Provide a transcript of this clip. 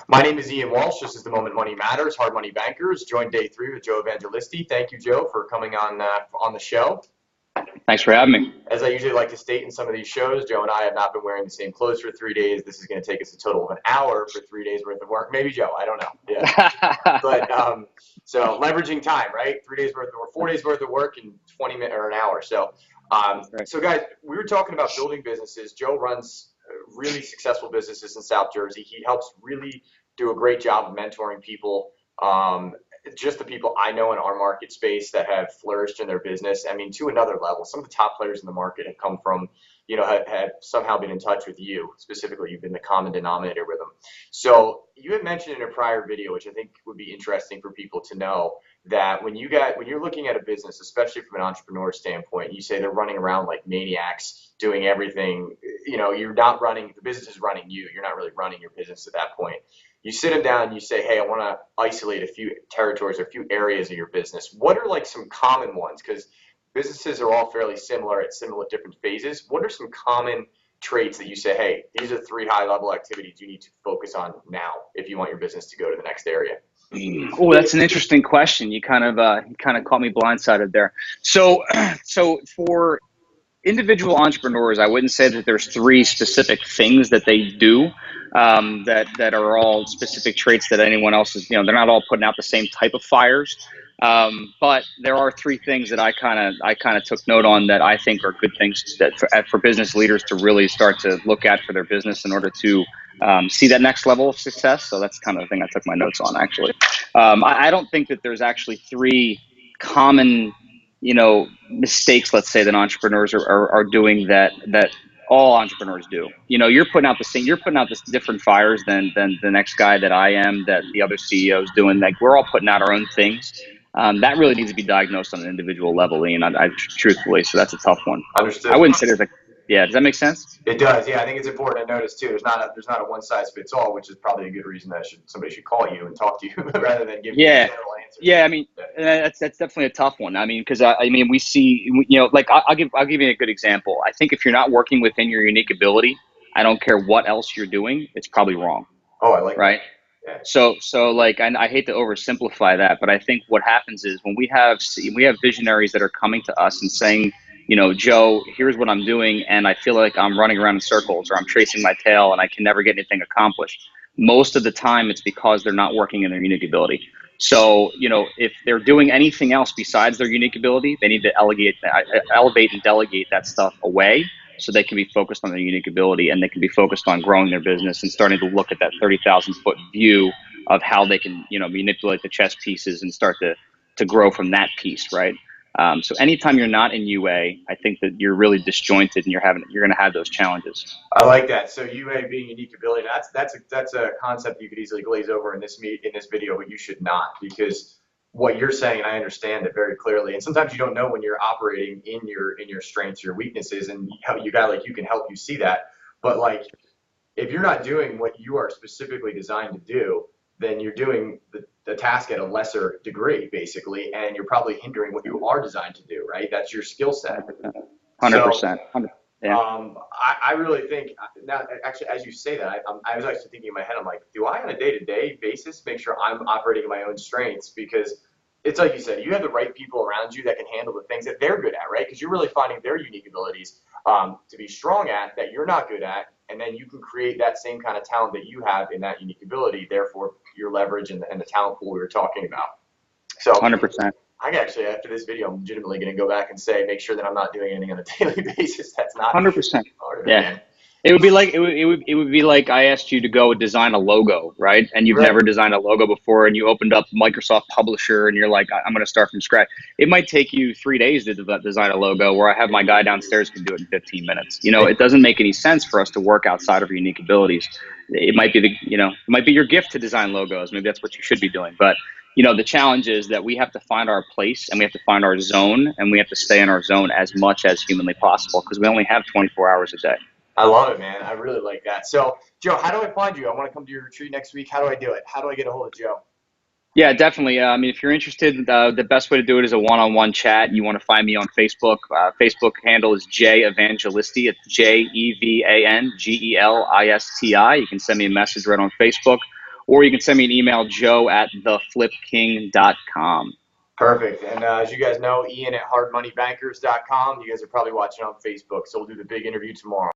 My name is Ian Walsh. This is the Moment Money Matters, Hard Money Bankers. Joined day 3 with Joe Evangelisti. Thank you, Joe, for coming on the show. Thanks for having me. As I usually like to state in some of these shows, Joe and I have not been wearing the same clothes for 3 days. This is going to take us a total of an hour for 3 days worth of work. Maybe Joe, I don't know. Yeah. But so leveraging time, right? 3 days worth or 4 days worth of work in 20 minutes or an hour. So guys, we were talking about building businesses. Joe runs really successful businesses in South Jersey. He helps really do a great job of mentoring people. Just the people I know in our market space that have flourished in their business. I mean, to another level. Some of the top players in the market have come from, have somehow been in touch with you. Specifically, you've been the common denominator with them. So you had mentioned in a prior video, which I think would be interesting for people to know, that when you're looking at a business, especially from an entrepreneur standpoint, you say they're running around like maniacs, doing everything. You're not running, the business is running you. You're not really running your business at that point. You sit them down and you say, hey, I want to isolate a few territories or a few areas of your business. What are like some common ones? Because businesses are all fairly similar at similar different phases. What are some common traits that you say, hey, these are 3 high level activities you need to focus on now if you want your business to go to the next area? Oh, that's an interesting question. You kind of caught me blindsided there. So for individual entrepreneurs, I wouldn't say that there's 3 specific things that they do that are all specific traits that anyone else is. They're not all putting out the same type of fires. But there are 3 things that I kind of took note on that I think are good things that for business leaders to really start to look at for their business in order to see that next level of success. So that's kind of the thing I took my notes on, actually. I don't think that there's actually 3 common mistakes, let's say, that entrepreneurs are doing that all entrepreneurs do. You're putting out this different fires than the next guy that I am, that the other CEO's doing. Like, we're all putting out our own things. That really needs to be diagnosed on an individual level, Ian, I truthfully. So that's a tough one. Understood. I wouldn't say there's yeah, does that make sense? It does. Yeah, I think it's important to notice too. There's not a one size fits all, which is probably a good reason that somebody should call you and talk to you rather than give you a general answer. Yeah. I mean, that's definitely a tough one. I mean, because we see, like I'll give you a good example. I think if you're not working within your unique ability, I don't care what else you're doing, it's probably wrong. Oh, I like right. That. Yeah. So like, I hate to oversimplify that, but I think what happens is when we have visionaries that are coming to us and saying, Joe, here's what I'm doing, and I feel like I'm running around in circles or I'm chasing my tail and I can never get anything accomplished. Most of the time, it's because they're not working in their unique ability. So, if they're doing anything else besides their unique ability, they need to elevate and delegate that stuff away so they can be focused on their unique ability, and they can be focused on growing their business and starting to look at that 30,000-foot view of how they can, manipulate the chess pieces and start to grow from that piece, right? So anytime you're not in UA, I think that you're really disjointed and you're going to have those challenges. I like that. So UA being unique ability, that's a concept you could easily glaze over in this video, but you should not, because what you're saying, and I understand it very clearly. And sometimes you don't know when you're operating in your strengths, your weaknesses, and you guy like you can help you see that. But like, if you're not doing what you are specifically designed to do, then you're doing the task at a lesser degree, basically, and you're probably hindering what you are designed to do, right? That's your skill set. 100%. Yeah. I really think now, actually, as you say that, I was actually thinking in my head, I'm like, do I on a day-to-day basis make sure I'm operating in my own strengths? Because it's like you said, you have the right people around you that can handle the things that they're good at, right? Because you're really finding their unique abilities to be strong at that you're not good at, and then you can create that same kind of talent that you have in that unique ability, therefore your leverage and the talent pool we were talking about. So 100%. I actually, after this video, I'm legitimately going to go back and make sure that I'm not doing anything on a daily basis. That's not 100%. Yeah. It would be like I asked you to go design a logo, right? And you've never designed a logo before, and you opened up Microsoft Publisher, and you're like, I'm going to start from scratch. It might take you 3 days to design a logo, where I have my guy downstairs can do it in 15 minutes. It doesn't make any sense for us to work outside of our unique abilities. It might be it might be your gift to design logos. Maybe that's what you should be doing, but the challenge is that we have to find our place, and we have to find our zone, and we have to stay in our zone as much as humanly possible, because we only have 24 hours a day. I love it, man. I really like that. So, Joe, how do I find you? I want to come to your retreat next week. How do I do it? How do I get a hold of Joe? Yeah, definitely. I mean, if you're interested, the best way to do it is a one-on-one chat. You want to find me on Facebook. Facebook handle is J Evangelisti. It's JEVANGELISTI. You can send me a message right on Facebook, or you can send me an email, joe@theflipking.com. Perfect. And as you guys know, Ian at hardmoneybankers.com. You guys are probably watching on Facebook, so we'll do the big interview tomorrow.